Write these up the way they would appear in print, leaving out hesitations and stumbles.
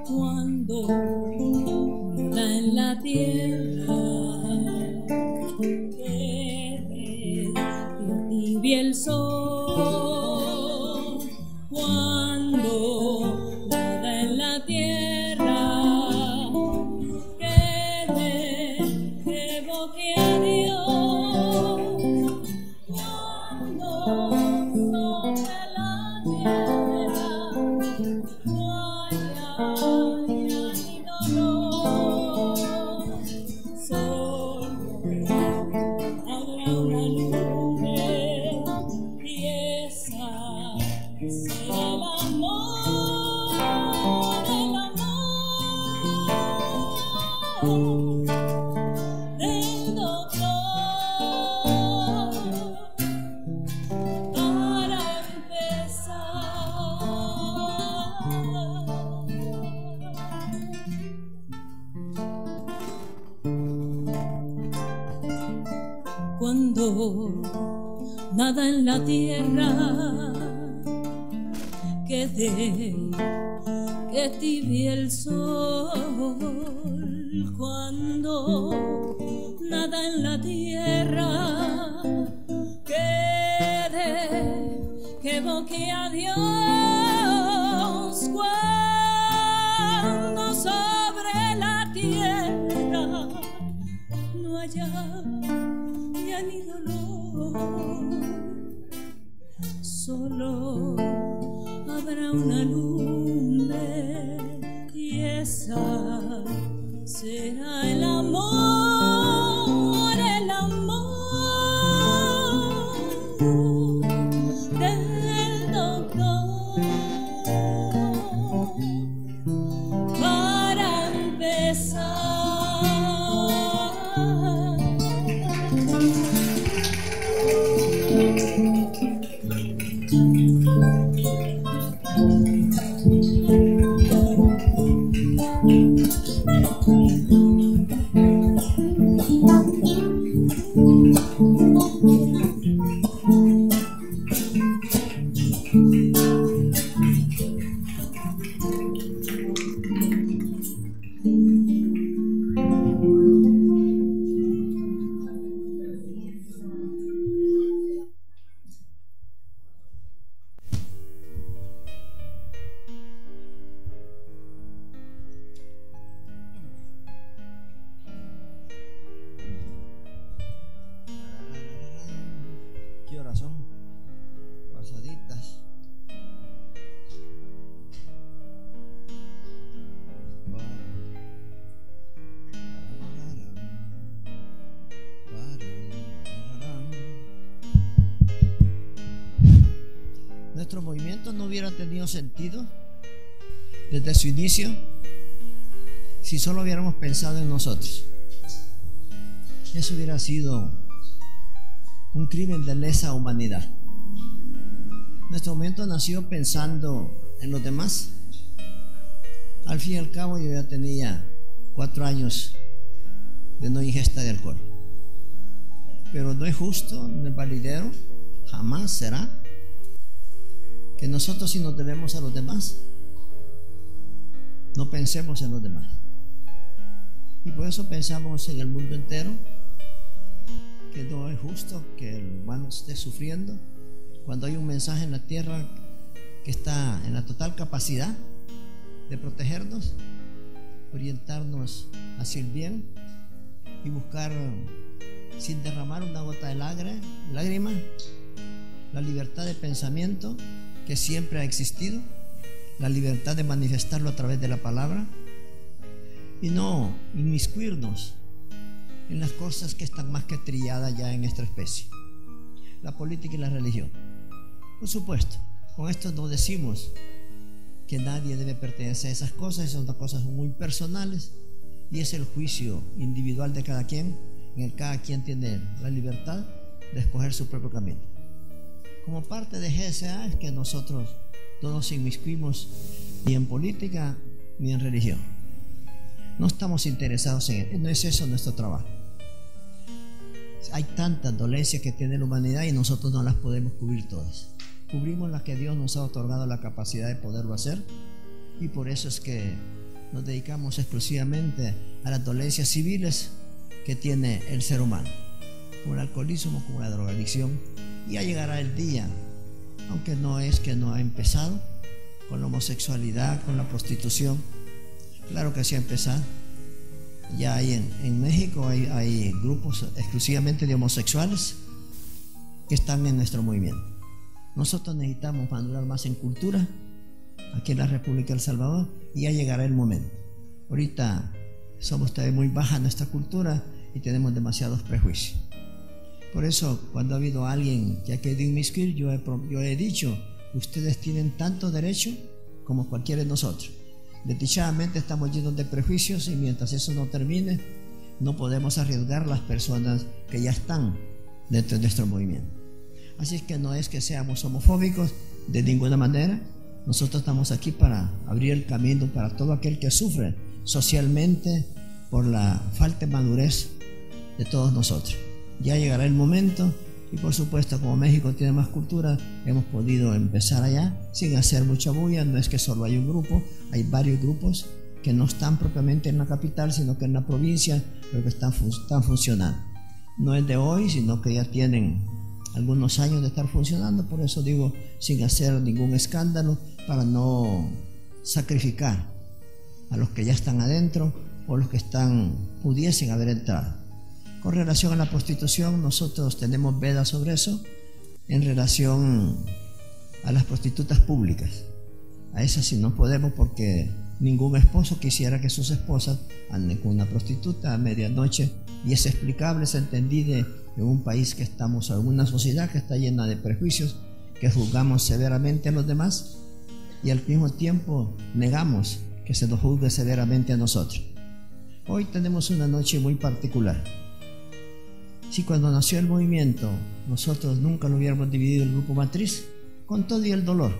Cuando nada en la tierra que tibia el sol, cuando nada en la tierra que evoque a Dios, cuando sobre la tierra no haya ni dolor, solo habrá una nube y esa será el amor del doctor para empezar. Cuando nada en la tierra quede que tibie el sol, cuando nada en la tierra quede que evoque a Dios, cuando sobre la tierra no haya ya ni dolor, solo habrá una nube y esa será el amor del doctor para empezar. ¿Qué horas son? Pasaditas. Nuestro movimiento no hubiera tenido sentido desde su inicio si solo hubiéramos pensado en nosotros. Eso hubiera sido un crimen de lesa humanidad. Nuestro movimiento nació pensando en los demás. Al fin y al cabo yo ya tenía 4 años de no ingesta de alcohol. Pero no es justo, no es validero, jamás será que nosotros, si nos debemos a los demás, no pensemos en los demás. Y por eso pensamos en el mundo entero, que no es justo que el humano esté sufriendo cuando hay un mensaje en la tierra que está en la total capacidad de protegernos, orientarnos hacia el bien y buscar, sin derramar una gota de lágrima, la libertad de pensamiento que siempre ha existido, la libertad de manifestarlo a través de la palabra y no inmiscuirnos en las cosas que están más que trilladas ya en nuestra especie, la política y la religión. Por supuesto, con esto no decimos que nadie debe pertenecer a esas cosas, son cosas muy personales y es el juicio individual de cada quien, en el que cada quien tiene la libertad de escoger su propio camino. Como parte de GSA es que nosotros no nos inmiscuimos ni en política ni en religión. No estamos interesados en él, no es eso nuestro trabajo. Hay tantas dolencias que tiene la humanidad y nosotros no las podemos cubrir todas. cubrimos la que Dios nos ha otorgado la capacidad de poderlo hacer, y por eso es que nos dedicamos exclusivamente a las dolencias civiles que tiene el ser humano, como el alcoholismo, como la drogadicción. Y ya llegará el día, aunque no es que no ha empezado, con la homosexualidad, con la prostitución. Claro que sí ha empezado. Ya hay en México hay grupos exclusivamente de homosexuales que están en nuestro movimiento. Nosotros necesitamos madurar más en cultura aquí en la República de El Salvador, y ya llegará el momento. Ahorita somos todavía muy baja nuestra cultura y tenemos demasiados prejuicios. Por eso, cuando ha habido alguien que ha querido inmiscuir, yo he dicho: ustedes tienen tanto derecho como cualquiera de nosotros. Desdichadamente estamos llenos de prejuicios, y mientras eso no termine, no podemos arriesgar a las personas que ya están dentro de nuestro movimiento. Así es que no es que seamos homofóbicos de ninguna manera. Nosotros estamos aquí para abrir el camino para todo aquel que sufre socialmente por la falta de madurez de todos nosotros. Ya llegará el momento, y por supuesto, como México tiene más cultura, hemos podido empezar allá sin hacer mucha bulla. No es que solo hay un grupo, hay varios grupos que no están propiamente en la capital, sino que en la provincia, pero que están funcionando. No es de hoy, sino que ya tienen algunos años de estar funcionando. Por eso digo, sin hacer ningún escándalo, para no sacrificar a los que ya están adentro o los que pudiesen haber entrado. Con relación a la prostitución, nosotros tenemos vedas sobre eso en relación a las prostitutas públicas. A esas sí no podemos, porque ningún esposo quisiera que sus esposas anden con una prostituta a medianoche, y es explicable, es entendible en un país que estamos, en una sociedad que está llena de prejuicios, que juzgamos severamente a los demás y al mismo tiempo negamos que se nos juzgue severamente a nosotros. Hoy tenemos una noche muy particular. Si cuando nació el movimiento nosotros nunca lo hubiéramos dividido el grupo matriz, con todo y el dolor,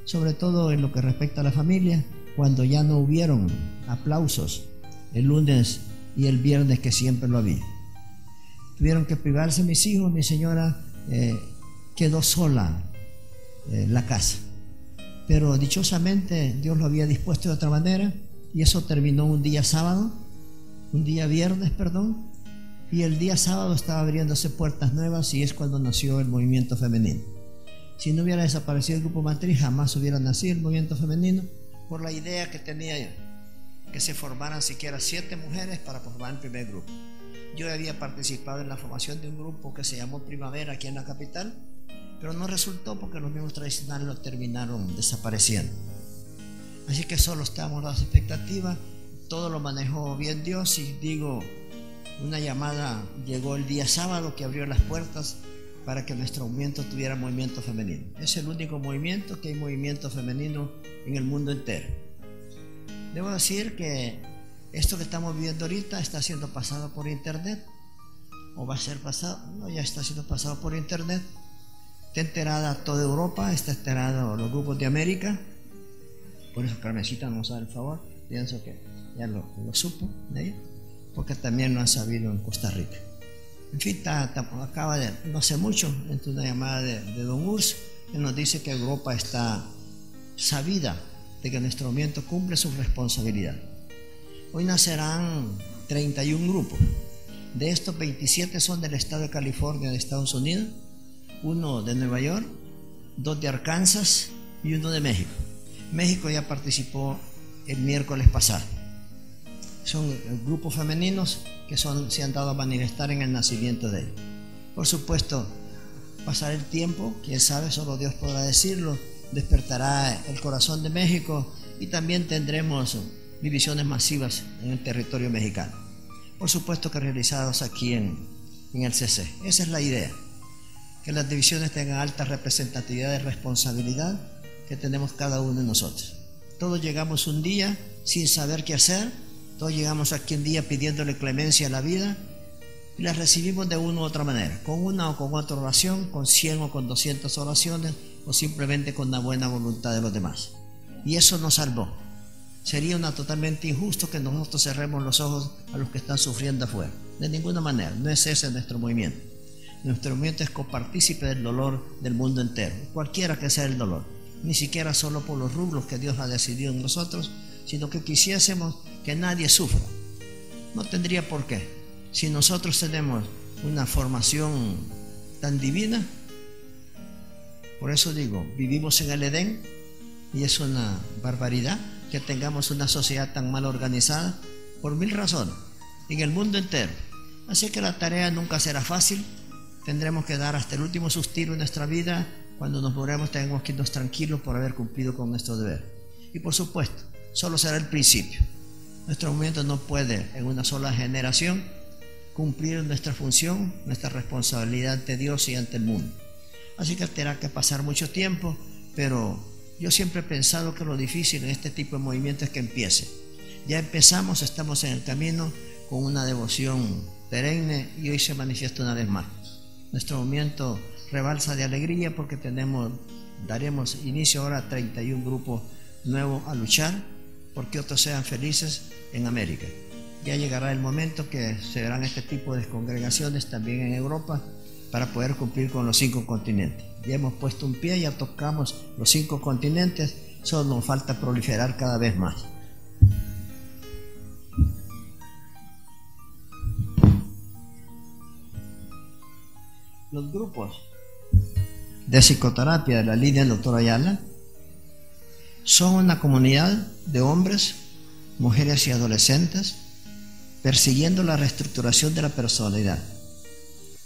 sobre todo en lo que respecta a la familia, cuando ya no hubieron aplausos el lunes y el viernes que siempre lo había. Tuvieron que privarse mis hijos, mi señora quedó sola la casa. Pero dichosamente Dios lo había dispuesto de otra manera, y eso terminó un día viernes, y el día sábado estaba abriéndose puertas nuevas, y es cuando nació el movimiento femenino. Si no hubiera desaparecido el grupo matriz, jamás hubiera nacido el movimiento femenino, por la idea que tenía yo, que se formaran siquiera 7 mujeres para formar el primer grupo. Yo había participado en la formación de un grupo que se llamó Primavera aquí en la capital, pero no resultó porque los mismos tradicionales lo terminaron desapareciendo. Así que solo estábamos a las expectativas. Todo lo manejó bien Dios, y digo, una llamada llegó el día sábado que abrió las puertas para que nuestro movimiento tuviera movimiento femenino. Es el único movimiento que hay movimiento femenino en el mundo entero. Debo decir que esto que estamos viviendo ahorita está siendo pasado por internet, o va a ser pasado, no, ya está siendo pasado por internet. Está enterada toda Europa, está enterado los grupos de América. Por eso Carmencita nos da el favor, pienso que ya lo supo de ella, porque también lo han sabido en Costa Rica. En fin, acaba de, no hace mucho, entre una llamada de Don Urs, que nos dice que Europa está sabida de que nuestro movimiento cumple su responsabilidad. Hoy nacerán 31 grupos. De estos, 27 son del estado de California, de Estados Unidos, 1 de Nueva York, 2 de Arkansas y 1 de México. México ya participó el miércoles pasado. Son grupos femeninos que se han dado a manifestar en el nacimiento de él. Por supuesto, pasará el tiempo, quién sabe, solo Dios podrá decirlo, despertará el corazón de México, y también tendremos divisiones masivas en el territorio mexicano. Por supuesto que realizados aquí en el CC. Esa es la idea, que las divisiones tengan alta representatividad de responsabilidad que tenemos cada uno de nosotros. Todos llegamos un día sin saber qué hacer, todos llegamos aquí un día pidiéndole clemencia a la vida, y la recibimos de una u otra manera, con una o con otra oración, con 100 o con 200 oraciones, o simplemente con la buena voluntad de los demás. Y eso nos salvó. Sería totalmente injusto que nosotros cerremos los ojos a los que están sufriendo afuera. De ninguna manera, no es ese nuestro movimiento. Nuestro movimiento es copartícipe del dolor del mundo entero, cualquiera que sea el dolor, ni siquiera solo por los rubros que Dios ha decidido en nosotros, sino que quisiésemos que nadie sufra. No tendría por qué. Si nosotros tenemos una formación tan divina, por eso digo, vivimos en el Edén y es una barbaridad que tengamos una sociedad tan mal organizada por mil razones en el mundo entero. Así que la tarea nunca será fácil. Tendremos que dar hasta el último suspiro en nuestra vida. Cuando nos moremos tenemos que irnos tranquilos por haber cumplido con nuestro deber. Y por supuesto, solo será el principio. Nuestro movimiento no puede en una sola generación cumplir nuestra función, nuestra responsabilidad ante Dios y ante el mundo. Así que tendrá que pasar mucho tiempo, pero yo siempre he pensado que lo difícil en este tipo de movimientos es que empiece. Ya empezamos, estamos en el camino con una devoción perenne y hoy se manifiesta una vez más. Nuestro movimiento rebalsa de alegría porque daremos inicio ahora a 31 grupos nuevos a luchar porque otros sean felices en América. Ya llegará el momento que se verán este tipo de congregaciones también en Europa para poder cumplir con los 5 continentes. Ya hemos puesto un pie, ya tocamos los 5 continentes, solo nos falta proliferar cada vez más. Los grupos de psicoterapia de la línea del Dr. Ayala son una comunidad de hombres, mujeres y adolescentes persiguiendo la reestructuración de la personalidad,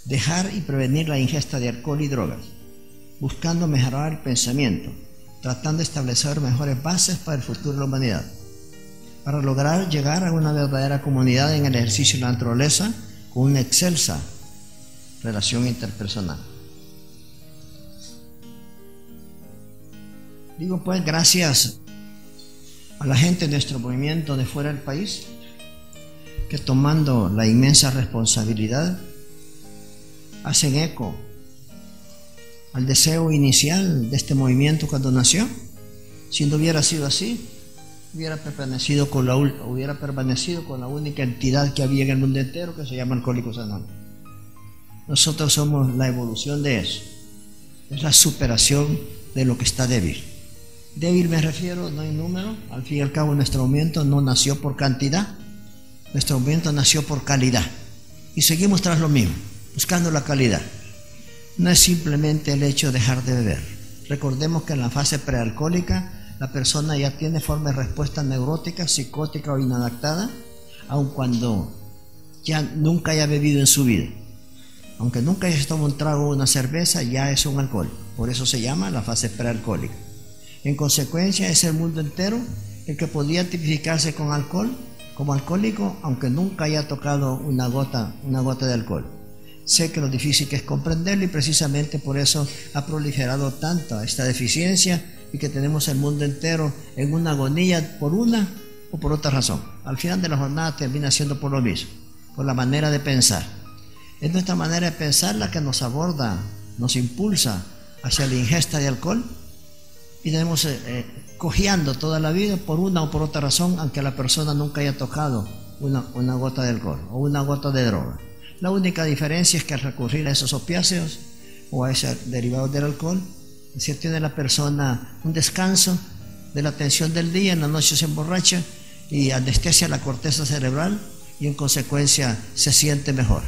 dejar y prevenir la ingesta de alcohol y drogas, buscando mejorar el pensamiento, tratando de establecer mejores bases para el futuro de la humanidad, para lograr llegar a una verdadera comunidad en el ejercicio de la naturaleza con una excelsa relación interpersonal. Digo pues, gracias a la gente de nuestro movimiento de fuera del país, que tomando la inmensa responsabilidad, hacen eco al deseo inicial de este movimiento cuando nació. Si no hubiera sido así, hubiera permanecido con la única entidad que había en el mundo entero, que se llama Alcohólicos Anónimos. Nosotros somos la evolución de eso, es la superación de lo que está débil. Débil me refiero, no hay número. Al fin y al cabo nuestro movimiento no nació por cantidad, nuestro movimiento nació por calidad y seguimos tras lo mismo, buscando la calidad. No es simplemente el hecho de dejar de beber. Recordemos que en la fase prealcohólica la persona ya tiene forma de respuesta neurótica, psicótica o inadaptada, aun cuando ya nunca haya bebido en su vida. Aunque nunca haya tomado un trago o una cerveza, ya es un alcohol. Por eso se llama la fase prealcohólica. En consecuencia, es el mundo entero el que podría tipificarse con alcohol como alcohólico, aunque nunca haya tocado una gota de alcohol. Sé que lo difícil que es comprenderlo y precisamente por eso ha proliferado tanto esta deficiencia y que tenemos el mundo entero en una agonía por una o por otra razón. Al final de la jornada termina siendo por lo mismo, por la manera de pensar. Es nuestra manera de pensar la que nos aborda, nos impulsa hacia la ingesta de alcohol y tenemos cojeando toda la vida por una o por otra razón, aunque la persona nunca haya tocado una gota de alcohol o una gota de droga. La única diferencia es que al recurrir a esos opiáceos o a esos derivados del alcohol, tiene la persona un descanso de la tensión del día, en la noche se emborracha y anestesia la corteza cerebral y en consecuencia se siente mejor.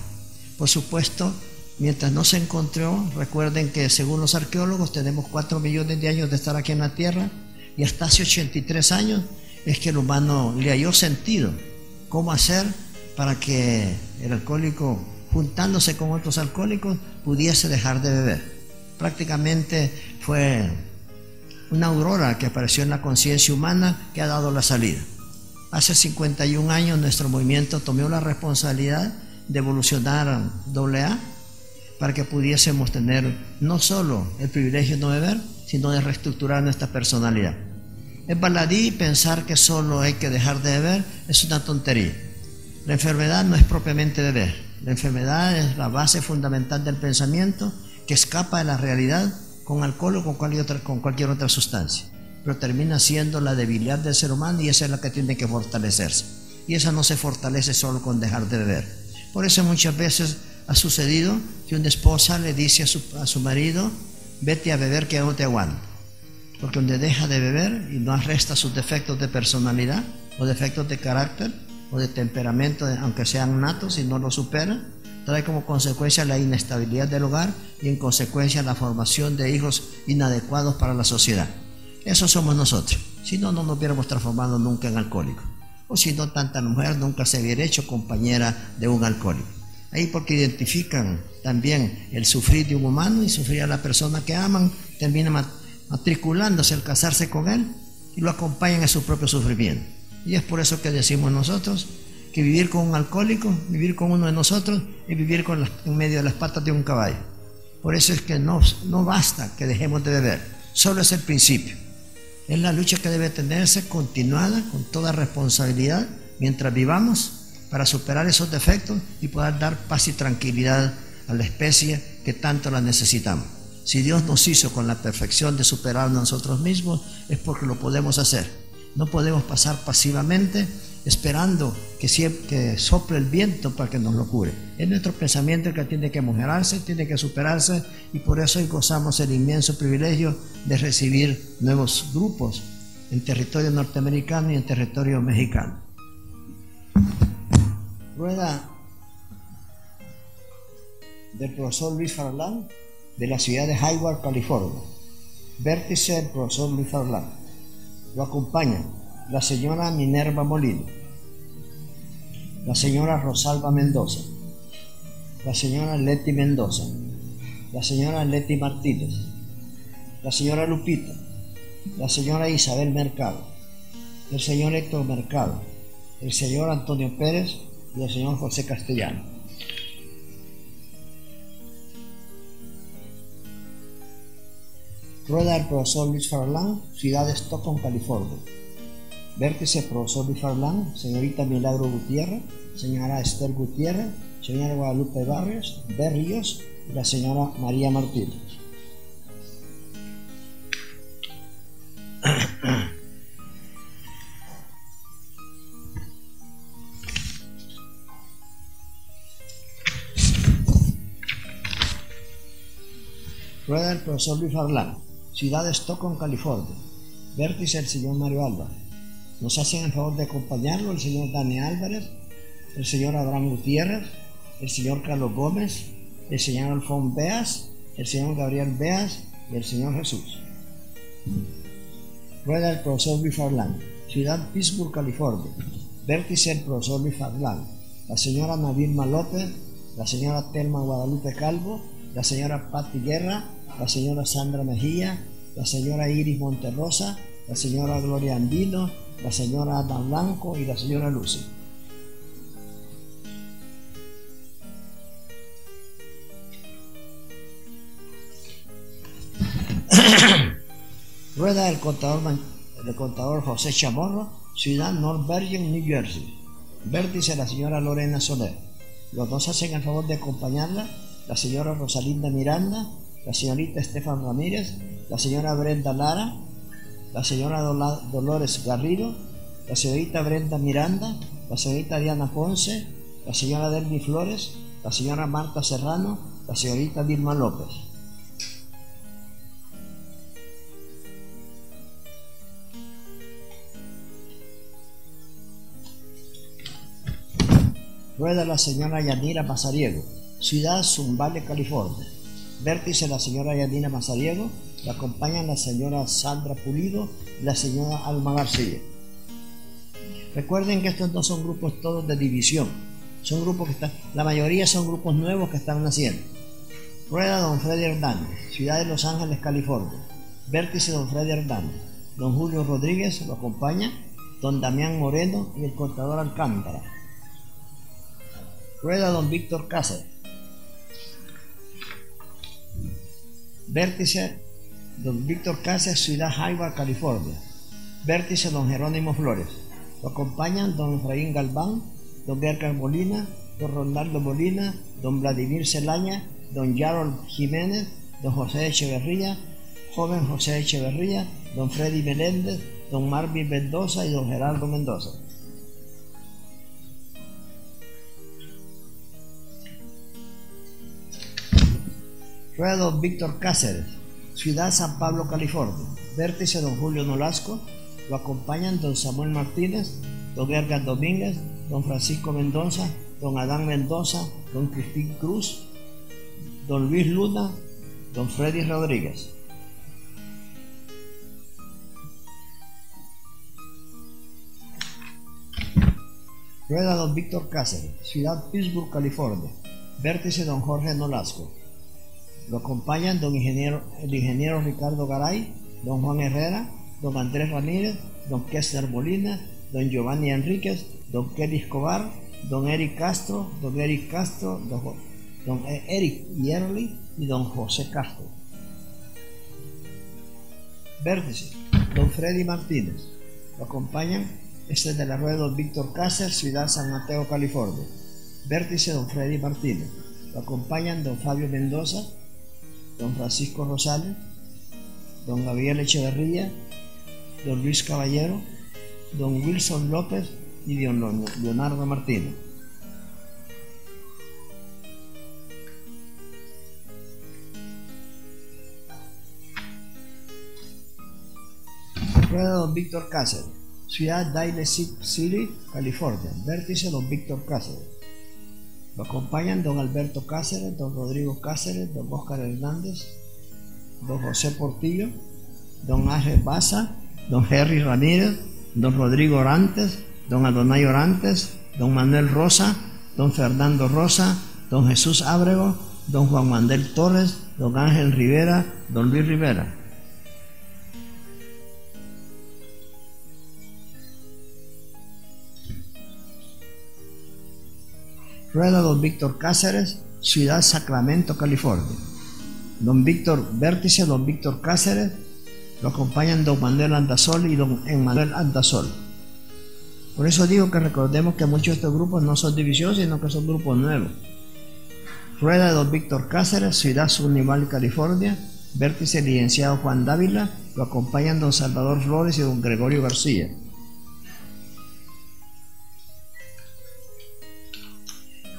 Por supuesto, mientras no se encontró, recuerden que según los arqueólogos tenemos 4 millones de años de estar aquí en la Tierra y hasta hace 83 años es que el humano le halló sentido cómo hacer para que el alcohólico, juntándose con otros alcohólicos, pudiese dejar de beber. Prácticamente fue una aurora que apareció en la conciencia humana que ha dado la salida. Hace 51 años nuestro movimiento tomó la responsabilidad de evolucionar a AA para que pudiésemos tener no solo el privilegio de no beber, sino de reestructurar nuestra personalidad. Es baladí pensar que solo hay que dejar de beber, es una tontería. La enfermedad no es propiamente beber, la enfermedad es la base fundamental del pensamiento que escapa de la realidad con alcohol o con cualquier otra sustancia, pero termina siendo la debilidad del ser humano y esa es la que tiene que fortalecerse, y esa no se fortalece solo con dejar de beber. Por eso muchas veces ha sucedido que una esposa le dice a su marido: vete a beber que ya no te aguanto. Porque donde deja de beber y no arresta sus defectos de personalidad o defectos de carácter o de temperamento, aunque sean natos, y no lo supera, trae como consecuencia la inestabilidad del hogar y en consecuencia la formación de hijos inadecuados para la sociedad. Eso somos nosotros. Si no, no nos hubiéramos transformado nunca en alcohólicos. O si no, tanta mujer nunca se hubiera hecho compañera de un alcohólico. Ahí porque identifican también el sufrir de un humano y sufrir a la persona que aman, termina matriculándose al casarse con él y lo acompañan en su propio sufrimiento. Y es por eso que decimos nosotros que vivir con un alcohólico, vivir con uno de nosotros, es vivir en medio de las patas de un caballo. Por eso es que no basta que dejemos de beber, solo es el principio. Es la lucha que debe tenerse continuada con toda responsabilidad mientras vivamos para superar esos defectos y poder dar paz y tranquilidad a la especie que tanto la necesitamos. Si Dios nos hizo con la perfección de superarnos nosotros mismos, es porque lo podemos hacer. No podemos pasar pasivamente esperando que sople el viento para que nos lo cure. Es nuestro pensamiento que tiene que mejorarse, tiene que superarse, y por eso hoy gozamos el inmenso privilegio de recibir nuevos grupos en territorio norteamericano y en territorio mexicano. Rueda del profesor Luis Farlán de la ciudad de Hayward, California. Vértice del profesor Luis Farlán. Lo acompañan la señora Minerva Molina, la señora Rosalba Mendoza, la señora Leti Mendoza, la señora Leti Martínez, la señora Lupita, la señora Isabel Mercado, el señor Héctor Mercado, el señor Antonio Pérez y el señor José Castellano. Rueda del profesor Luis Farlán, ciudad de Stockton, California. Vértice profesor Luis Farlán, señorita Milagro Gutiérrez, señora Esther Gutiérrez, señora Guadalupe Berríos y la señora María Martínez. Rueda del profesor Luis Farlán, ciudad de Stockton, California. Vértice el señor Mario Álvarez. Nos hacen el favor de acompañarlo el señor Dani Álvarez, el señor Abraham Gutiérrez, el señor Carlos Gómez, el señor Alfonso Beas, el señor Gabriel Beas y el señor Jesús. Rueda del profesor Luis Farlán, ciudad Pittsburgh, California. Vértice el profesor Luis Farlán, la señora Navilma López, la señora Telma Guadalupe Calvo, la señora Patti Guerra, la señora Sandra Mejía, la señora Iris Monterrosa, la señora Gloria Andino, la señora Ana Blanco y la señora Lucy. Rueda del contador José Chamorro, ciudad North Bergen, New Jersey. Vértice la señora Lorena Soler. Los dos hacen el favor de acompañarla la señora Rosalinda Miranda, la señorita Estefan Ramírez, la señora Brenda Lara, la señora Dolores Garrido, la señorita Brenda Miranda, la señorita Diana Ponce, la señora Delmi Flores, la señora Marta Serrano, la señorita Vilma López. Rueda la señora Yanira Mazariego, ciudad Zumbale, California. Vértice la señora Yanira Mazariego, la acompañan la señora Sandra Pulido y la señora Alma García. Recuerden que estos no son grupos todos de división, son grupos que la mayoría son grupos nuevos que están naciendo. Rueda don Freddy Hernández, ciudad de Los Ángeles, California. Vértice don Freddy Hernández, don Julio Rodríguez lo acompaña, don Damián Moreno y el contador Alcántara. Rueda don Víctor Cáceres. Vértice don Víctor Cáceres, ciudad Hayward, California. Vértice don Jerónimo Flores. Lo acompañan don Efraín Galván, don Bercar Molina, don Ronaldo Molina, don Vladimir Celaña, don Yarol Jiménez, don José Echeverría, joven José Echeverría, don Freddy Meléndez, don Marvin Mendoza y don Gerardo Mendoza. Rueda don Víctor Cáceres, Ciudad San Pablo, California. Vértice don Julio Nolasco. Lo acompañan don Samuel Martínez, don Edgar Domínguez, don Francisco Mendoza, don Adán Mendoza, don Cristín Cruz, don Luis Luna, don Freddy Rodríguez. Rueda don Víctor Cáceres, Ciudad Pittsburgh, California. Vértice don Jorge Nolasco. Lo acompañan el ingeniero Ricardo Garay, don Juan Herrera, don Andrés Ramírez, don Kessler Molina, don Giovanni Enríquez, don Kelly Escobar, don Eric Castro, don Eric Yerli y don José Castro. Vértice don Freddy Martínez. Lo acompañan de la rueda don Víctor Cáceres, Ciudad San Mateo, California. Vértice don Freddy Martínez. Lo acompañan don Fabio Mendoza, don Francisco Rosales, don Gabriel Echeverría, don Luis Caballero, don Wilson López y don Leonardo Martínez. Rueda don Víctor Cáceres, Ciudad Daly City, California. Vértice don Víctor Cáceres. Lo acompañan don Alberto Cáceres, don Rodrigo Cáceres, don Óscar Hernández, don José Portillo, don Ángel Baza, don Henry Ramírez, don Rodrigo Orantes, don Adonai Orantes, don Manuel Rosa, don Fernando Rosa, don Jesús Ábrego, don Juan Manuel Torres, don Ángel Rivera, don Luis Rivera. Rueda don Víctor Cáceres, Ciudad Sacramento, California. Don Víctor Vértice, don Víctor Cáceres. Lo acompañan don Manuel Andasol y don Emmanuel Andasol. Por eso digo que recordemos que muchos de estos grupos no son divisiones, sino que son grupos nuevos. Rueda de don Víctor Cáceres, Ciudad Sunival, California. Vértice licenciado Juan Dávila. Lo acompañan don Salvador Flores y don Gregorio García.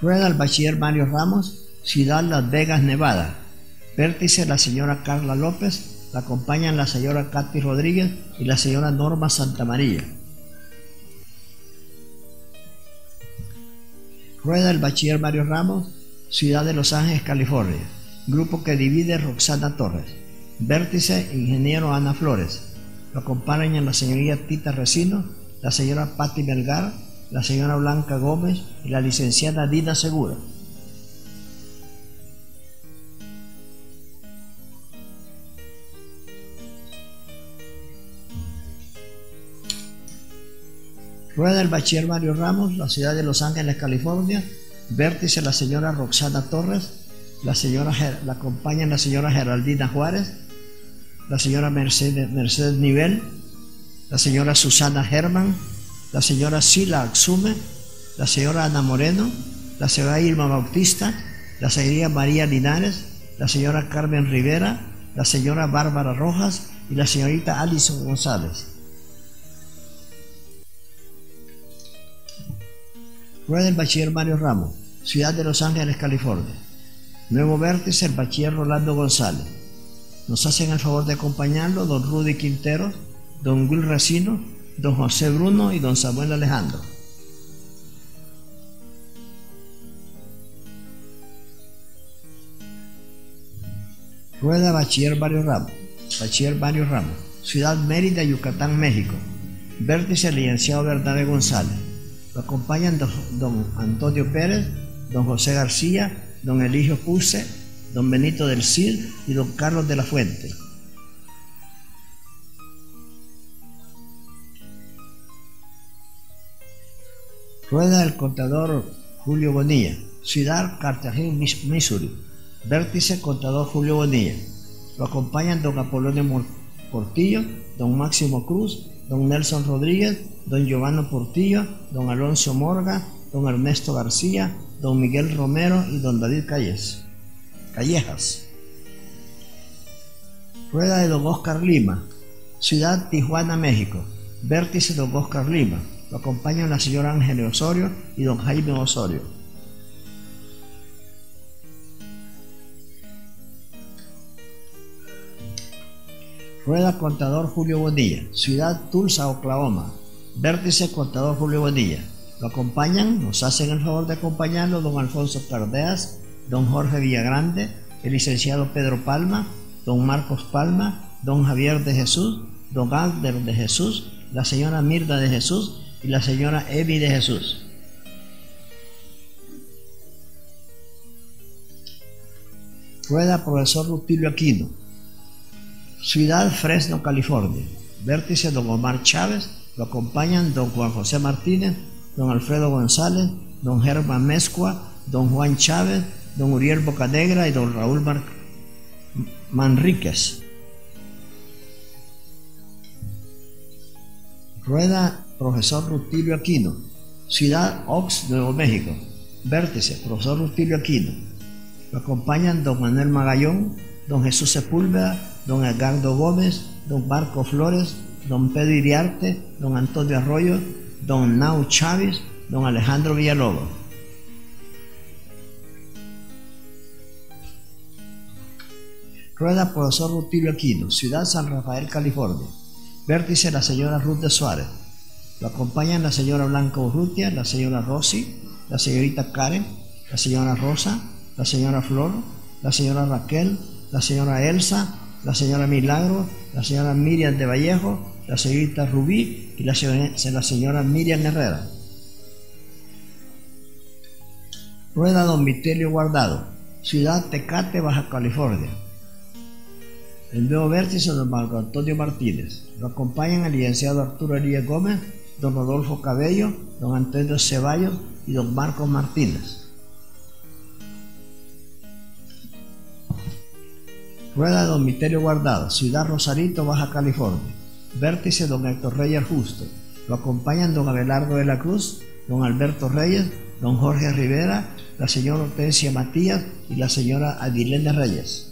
Rueda el bachiller Mario Ramos, Ciudad Las Vegas, Nevada. Vértice la señora Carla López. La acompañan la señora Katy Rodríguez y la señora Norma Santamaría. Rueda el bachiller Mario Ramos, Ciudad de Los Ángeles, California. Grupo que divide Roxana Torres. Vértice ingeniero Ana Flores. Lo acompañan la señorita Tita Resino, la señora Patti Melgar, la señora Blanca Gómez y la licenciada Dina Segura. Rueda el bachiller Mario Ramos, la ciudad de Los Ángeles, California. Vértice la señora Roxana Torres, la acompañan la señora Geraldina Juárez, la señora Mercedes Nivel, la señora Susana Germán, la señora Sila Axume, la señora Ana Moreno, la señora Irma Bautista, la señora María Linares, la señora Carmen Rivera, la señora Bárbara Rojas y la señorita Alison González. Rueda el bachiller Mario Ramos, Ciudad de Los Ángeles, California. Nuevo vértice el bachiller Rolando González. Nos hacen el favor de acompañarlo don Rudy Quintero, don Will Racino, don José Bruno y don Samuel Alejandro. Rueda bachiller Mario Ramos, Ciudad Mérida, Yucatán, México. Vértice licenciado Bernabé González. Lo acompañan don Antonio Pérez, don José García, don Eligio Puse, don Benito del Cid y don Carlos de la Fuente. Rueda el contador Julio Bonilla, Ciudad Cartagena, Missouri. Vértice contador Julio Bonilla. Lo acompañan don Apolonio Portillo, don Máximo Cruz, don Nelson Rodríguez, don Giovanni Portillo, don Alonso Morga, don Ernesto García, don Miguel Romero y don David Callejas. Rueda de don Oscar Lima, Ciudad Tijuana, México. Vértice don Oscar Lima. Lo acompañan la señora Ángela Osorio y don Jaime Osorio. Rueda contador Julio Bonilla. Ciudad Tulsa, Oklahoma. Vértice contador Julio Bonilla. Lo acompañan, nos hacen el favor de acompañarlo don Alfonso Cardeas, don Jorge Villagrande, el licenciado Pedro Palma, don Marcos Palma, don Javier de Jesús, don Alder de Jesús, la señora Mirda de Jesús y la señora Evi de Jesús. Rueda profesor Rutilio Aquino. Ciudad Fresno, California. Vértice don Omar Chávez. Lo acompañan don Juan José Martínez, don Alfredo González, don Germán Mezcua, don Juan Chávez, don Uriel Bocanegra y don Raúl Manríquez. Rueda profesor Rutilio Aquino. Ciudad Ox, Nuevo México. Vértice profesor Rutilio Aquino. Lo acompañan don Manuel Magallón, don Jesús Sepúlveda, don Edgardo Gómez, don Marco Flores, don Pedro Iriarte, don Antonio Arroyo, don Nau Chávez, don Alejandro Villalobos. Rueda profesor Rutilio Aquino. Ciudad San Rafael, California. Vértice la señora Ruth de Suárez. Lo acompañan la señora Blanca Urrutia, la señora Rosy, la señorita Karen, la señora Rosa, la señora Flor, la señora Raquel, la señora Elsa, la señora Milagro, la señora Miriam de Vallejo, la señorita Rubí y la señora Miriam Herrera. Rueda don Vitelio Guardado. Ciudad Tecate, Baja California. El nuevo vértice don Marco Antonio Martínez. Lo acompañan el licenciado Arturo Elías Gómez, don Rodolfo Cabello, don Antonio Ceballos y don Marcos Martínez. Rueda don Vitelio Guardado. Ciudad Rosarito, Baja California. Vértice don Héctor Reyes Justo. Lo acompañan don Abelardo de la Cruz, don Alberto Reyes, don Jorge Rivera, la señora Hortensia Matías y la señora Adilene Reyes.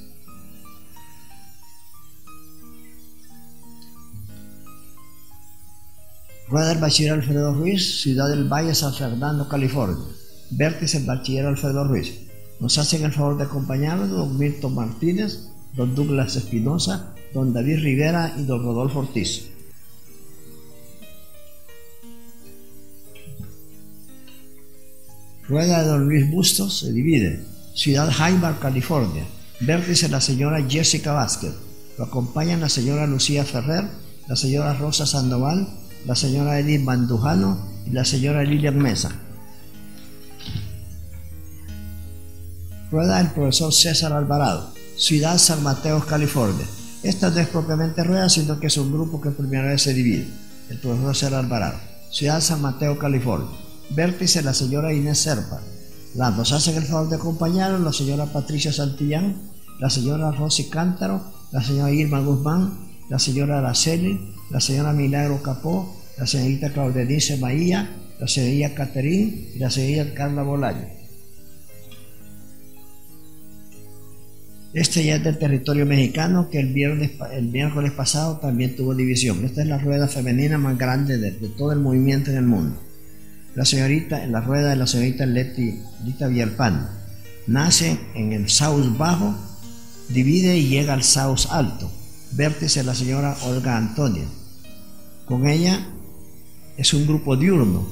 Rueda el bachiller Alfredo Ruiz. Ciudad del Valle, San Fernando, California. Vértice el bachiller Alfredo Ruiz. Nos hacen el favor de acompañarnos don Milton Martínez, don Douglas Espinosa, don David Rivera y don Rodolfo Ortiz. Rueda de don Luis Bustos. Se divide. Ciudad Jaimar, California. Vértice la señora Jessica Vázquez. Lo acompañan la señora Lucía Ferrer, la señora Rosa Sandoval, la señora Edith Mandujano y la señora Lilian Mesa. Rueda el profesor César Alvarado. Ciudad San Mateo, California. Esta no es propiamente rueda, sino que es un grupo que por primera vez se divide. El profesor César Alvarado. Ciudad San Mateo, California. Vértice la señora Inés Serpa. Nos hacen el favor de acompañarnos la señora Patricia Santillán, la señora Rosy Cántaro, la señora Irma Guzmán, la señora Araceli, la señora Milagro Capó, la señorita Claudenice Maía, la señorita Caterín y la señorita Carla Bolaño. Este ya es del territorio mexicano, que el miércoles pasado también tuvo división. Esta es la rueda femenina más grande de todo el movimiento en el mundo. En la rueda de la señorita Lita Villalpando. Nace en el Saus Bajo, divide y llega al Saus Alto. Vértice la señora Olga Antonia. Con ella es un grupo diurno.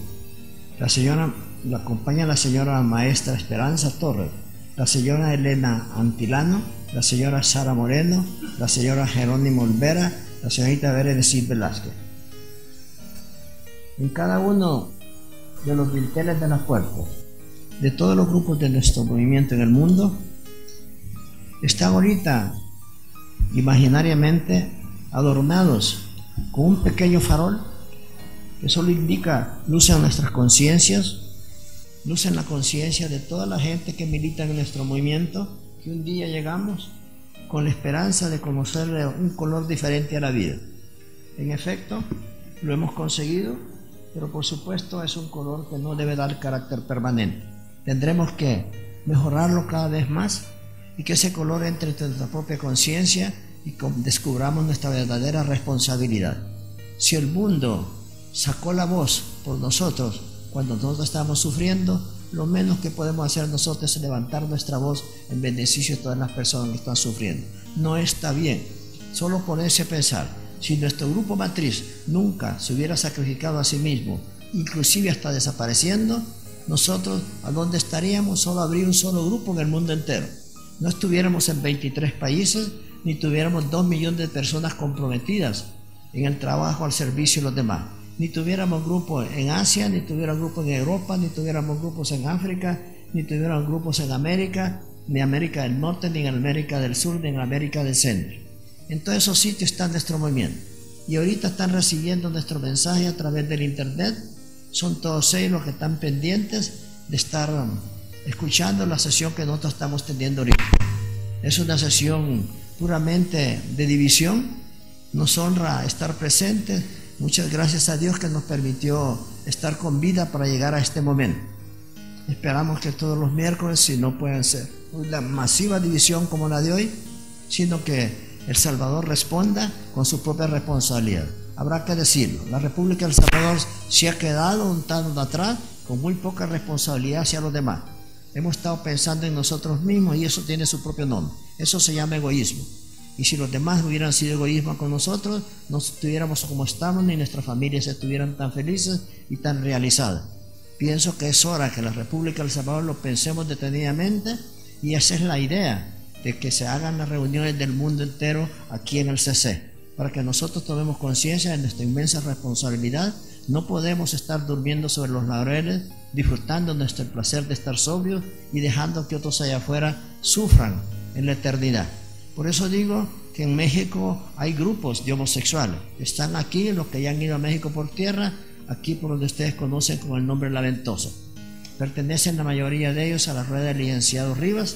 La acompaña la señora maestra Esperanza Torres, la señora Elena Antilano, la señora Sara Moreno, la señora Jerónimo Olvera, la señorita Berenice Velázquez. En cada uno de los dinteles de las puertas de todos los grupos de nuestro movimiento en el mundo están ahorita imaginariamente adornados con un pequeño farol que solo indica, lucen nuestras conciencias, lucen la conciencia de toda la gente que milita en nuestro movimiento, que un día llegamos con la esperanza de conocerle un color diferente a la vida. En efecto, lo hemos conseguido, pero por supuesto es un color que no debe dar carácter permanente. Tendremos que mejorarlo cada vez más y que ese color entre en nuestra propia conciencia y descubramos nuestra verdadera responsabilidad. Si el mundo sacó la voz por nosotros cuando nosotros estamos sufriendo, lo menos que podemos hacer nosotros es levantar nuestra voz en beneficio de todas las personas que están sufriendo. No está bien Solo ponerse a pensar, si nuestro grupo matriz nunca se hubiera sacrificado a sí mismo, inclusive hasta desapareciendo, nosotros ¿a dónde estaríamos? Solo habría un solo grupo en el mundo entero. No estuviéramos en 23 países, ni tuviéramos 2 millones de personas comprometidas en el trabajo al servicio de los demás. Ni tuviéramos grupos en Asia, ni tuviéramos grupos en Europa, ni tuviéramos grupos en África, ni tuviéramos grupos en América, ni América del Norte, ni en América del Sur, ni en América del Centro. En todos esos sitios está nuestro movimiento. Y ahorita están recibiendo nuestro mensaje a través del internet. Son todos ellos los que están pendientes de estar escuchando la sesión que nosotros estamos teniendo ahorita. Es una sesión puramente de división. Nos honra estar presentes. Muchas gracias a Dios que nos permitió estar con vida para llegar a este momento. Esperamos que todos los miércoles, si no pueden ser una masiva división como la de hoy, sino que El Salvador responda con su propia responsabilidad. Habrá que decirlo, la República del Salvador se ha quedado un tanto atrás con muy poca responsabilidad hacia los demás. Hemos estado pensando en nosotros mismos y eso tiene su propio nombre. Eso se llama egoísmo. Y si los demás hubieran sido egoísmos con nosotros, no estuviéramos como estamos, ni nuestras familias estuvieran tan felices y tan realizadas. Pienso que es hora que la República del Salvador lo pensemos detenidamente, y esa es la idea de que se hagan las reuniones del mundo entero aquí en el CC, para que nosotros tomemos conciencia de nuestra inmensa responsabilidad. No podemos estar durmiendo sobre los laureles, disfrutando nuestro placer de estar sobrios y dejando que otros allá afuera sufran en la eternidad. Por eso digo que en México hay grupos de homosexuales. Están aquí los que ya han ido a México por tierra, aquí por donde ustedes conocen con el nombre La Ventosa. Pertenecen la mayoría de ellos a la rueda del licenciado Rivas,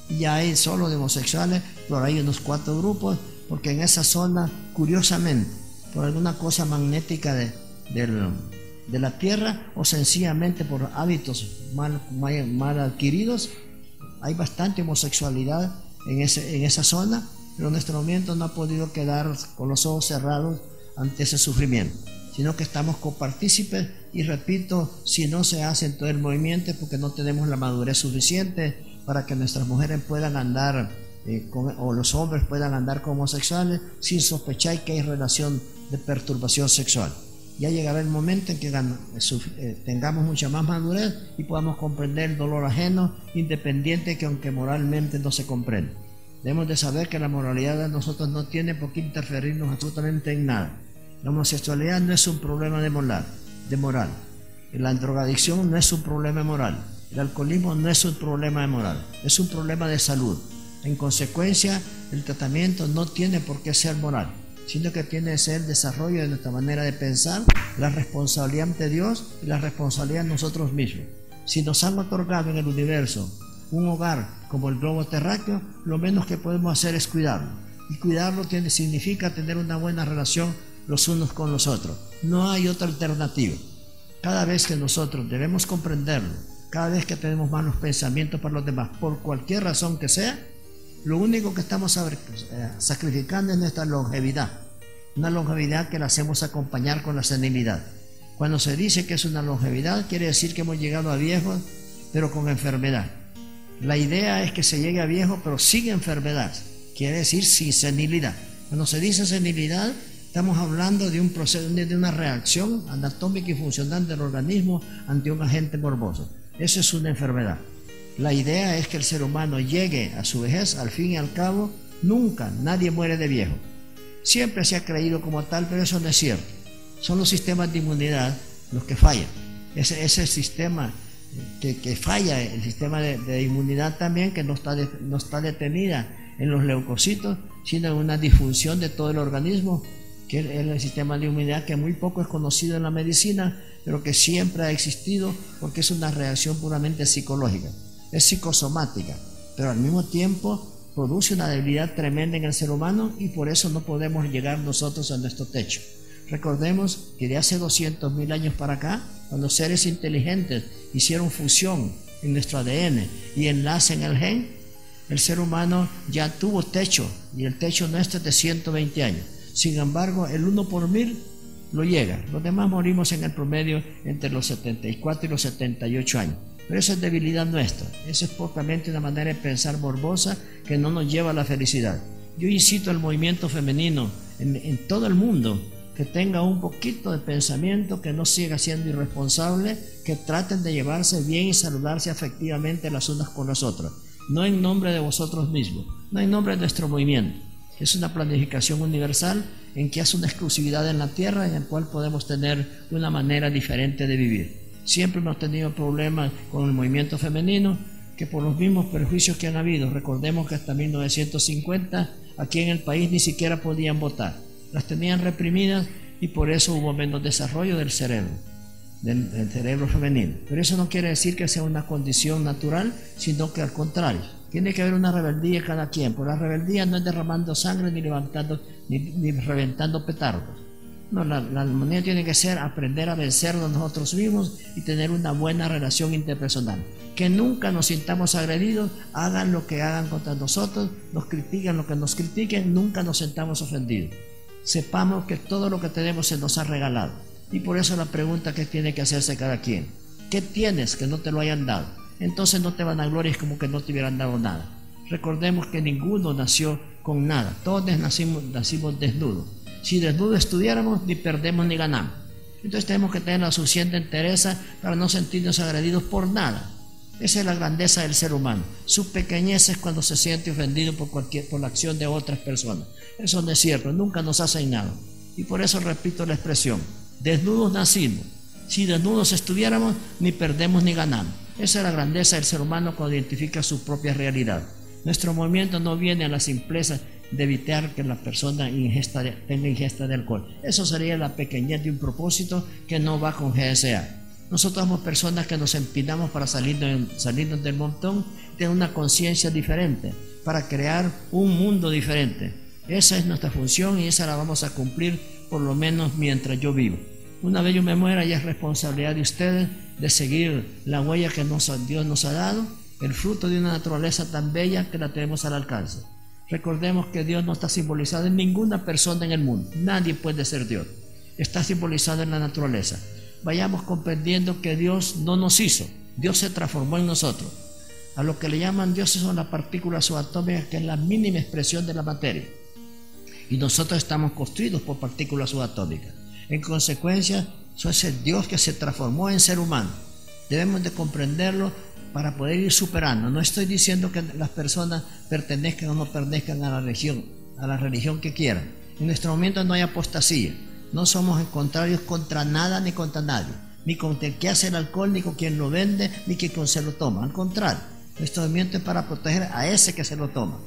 y ya hay solo de homosexuales, pero hay unos 4 grupos, porque en esa zona, curiosamente, por alguna cosa magnética de la tierra, o sencillamente por hábitos mal adquiridos, hay bastante homosexualidad en esa zona, pero nuestro movimiento no ha podido quedar con los ojos cerrados ante ese sufrimiento, sino que estamos copartícipes. Y repito, si no se hace en todo el movimiento es porque no tenemos la madurez suficiente para que nuestras mujeres puedan andar o los hombres puedan andar como homosexuales sin sospechar que hay relación de perturbación sexual. Ya llegará el momento en que tengamos mucha más madurez y podamos comprender el dolor ajeno, independiente que aunque moralmente no se comprende. Debemos de saber que la moralidad de nosotros no tiene por qué interferirnos absolutamente en nada. La homosexualidad no es un problema de moral. La drogadicción no es un problema moral. El alcoholismo no es un problema de moral, es un problema de salud. En consecuencia, el tratamiento no tiene por qué ser moral, sino que tiene que ser el desarrollo de nuestra manera de pensar, la responsabilidad ante Dios y la responsabilidad de nosotros mismos. Si nos han otorgado en el universo un hogar como el globo terráqueo, lo menos que podemos hacer es cuidarlo. Y cuidarlo significa tener una buena relación los unos con los otros. No hay otra alternativa. Cada vez que nosotros debemos comprenderlo, cada vez que tenemos malos pensamientos para los demás, por cualquier razón que sea, lo único que estamos sacrificando es nuestra longevidad. Una longevidad que la hacemos acompañar con la senilidad. Cuando se dice que es una longevidad, quiere decir que hemos llegado a viejos, pero con enfermedad. La idea es que se llegue a viejo, pero sin enfermedad. Quiere decir sin senilidad. Cuando se dice senilidad, estamos hablando de un proceso, de una reacción anatómica y funcional del organismo ante un agente morboso. Eso es una enfermedad. La idea es que el ser humano llegue a su vejez. Al fin y al cabo, nunca nadie muere de viejo. Siempre se ha creído como tal, pero eso no es cierto. Son los sistemas de inmunidad los que fallan. Ese sistema que falla, el sistema de inmunidad también, que no está detenida en los leucocitos, sino en una disfunción de todo el organismo, que es el sistema de inmunidad que muy poco es conocido en la medicina, pero que siempre ha existido, porque es una reacción puramente psicológica, es psicosomática, pero al mismo tiempo produce una debilidad tremenda en el ser humano, y por eso no podemos llegar nosotros a nuestro techo. Recordemos que de hace 200.000 años para acá, cuando seres inteligentes hicieron fusión en nuestro ADN y enlace en el gen, el ser humano ya tuvo techo, y el techo nuestro es de 120 años. Sin embargo, el 1 por 1000 lo llega. Los demás morimos en el promedio entre los 74 y los 78 años. Pero esa es debilidad nuestra. Eso es propiamente una manera de pensar morbosa que no nos lleva a la felicidad. Yo incito al movimiento femenino en todo el mundo que tenga un poquito de pensamiento, que no siga siendo irresponsable, que traten de llevarse bien y saludarse afectivamente las unas con las otras, no en nombre de vosotros mismos, no en nombre de nuestro movimiento. Es una planificación universal en que hace una exclusividad en la tierra, en la cual podemos tener una manera diferente de vivir. Siempre hemos tenido problemas con el movimiento femenino, que por los mismos perjuicios que han habido. Recordemos que hasta 1950 aquí en el país ni siquiera podían votar, las tenían reprimidas y por eso hubo menos desarrollo del cerebro femenino. Pero eso no quiere decir que sea una condición natural, sino que al contrario, tiene que haber una rebeldía en cada quien. Por la rebeldía no es derramando sangre ni levantando ni reventando petardos. No, la armonía tiene que ser aprender a vencernos nosotros mismos y tener una buena relación interpersonal. Que nunca nos sintamos agredidos, hagan lo que hagan contra nosotros, nos critiquen lo que nos critiquen, nunca nos sintamos ofendidos. Sepamos que todo lo que tenemos se nos ha regalado. Y por eso la pregunta que tiene que hacerse cada quien: ¿qué tienes que no te lo hayan dado? Entonces no te van a gloriar como que no te hubieran dado nada. Recordemos que ninguno nació con nada, todos nacimos desnudos. Si desnudos estudiáramos, ni perdemos ni ganamos. Entonces tenemos que tener la suficiente entereza para no sentirnos agredidos por nada. Esa es la grandeza del ser humano. Su pequeñez es cuando se siente ofendido por la acción de otras personas. Eso no es cierto, nunca nos hacen nada. Y por eso repito la expresión: desnudos nacimos. Si desnudos estuviéramos, ni perdemos ni ganamos. Esa es la grandeza del ser humano cuando identifica su propia realidad. Nuestro movimiento no viene a la simpleza de evitar que la persona tenga ingesta de alcohol. Eso sería la pequeñez de un propósito que no va con GSA. Nosotros somos personas que nos empinamos para salirnos del montón, tener una conciencia diferente, para crear un mundo diferente. Esa es nuestra función y esa la vamos a cumplir por lo menos mientras yo vivo. Una vez yo me muera, ya es responsabilidad de ustedes de seguir la huella que Dios nos ha dado, el fruto de una naturaleza tan bella que la tenemos al alcance. Recordemos que Dios no está simbolizado en ninguna persona en el mundo. Nadie puede ser Dios. Está simbolizado en la naturaleza. Vayamos comprendiendo que Dios no nos hizo. Dios se transformó en nosotros. A lo que le llaman dioses son las partículas subatómicas, que es la mínima expresión de la materia. Y nosotros estamos construidos por partículas subatómicas. En consecuencia, eso es el Dios que se transformó en ser humano. Debemos de comprenderlo para poder ir superando. No estoy diciendo que las personas pertenezcan o no pertenezcan a la religión que quieran. En nuestro momento no hay apostasía. No somos en contrarios contra nada ni contra nadie. Ni con el que hace el alcohol, ni con quien lo vende, ni con quien se lo toma. Al contrario, nuestro movimiento es para proteger a ese que se lo toma.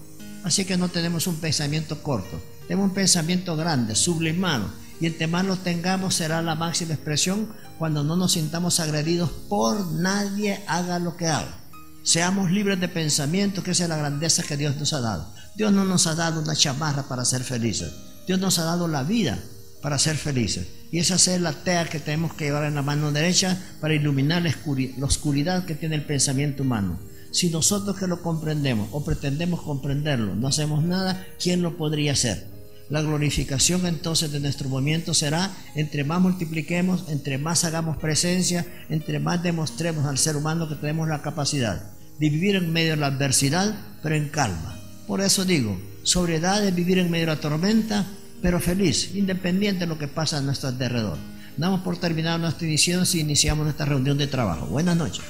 Así que no tenemos un pensamiento corto. Tenemos un pensamiento grande, sublimado. Y entre más lo tengamos, será la máxima expresión cuando no nos sintamos agredidos por nadie, haga lo que haga. Seamos libres de pensamiento, que esa es la grandeza que Dios nos ha dado. Dios no nos ha dado una chamarra para ser felices. Dios nos ha dado la vida para ser felices. Y esa es la tea que tenemos que llevar en la mano derecha para iluminar la oscuridad que tiene el pensamiento humano. Si nosotros que lo comprendemos o pretendemos comprenderlo no hacemos nada, ¿quién lo podría hacer? La glorificación entonces de nuestro movimiento será entre más multipliquemos, entre más hagamos presencia, entre más demostremos al ser humano que tenemos la capacidad de vivir en medio de la adversidad, pero en calma. Por eso digo, sobriedad es vivir en medio de la tormenta, pero feliz, independiente de lo que pasa a nuestro alrededor. Damos por terminado nuestra edición si iniciamos nuestra reunión de trabajo. Buenas noches.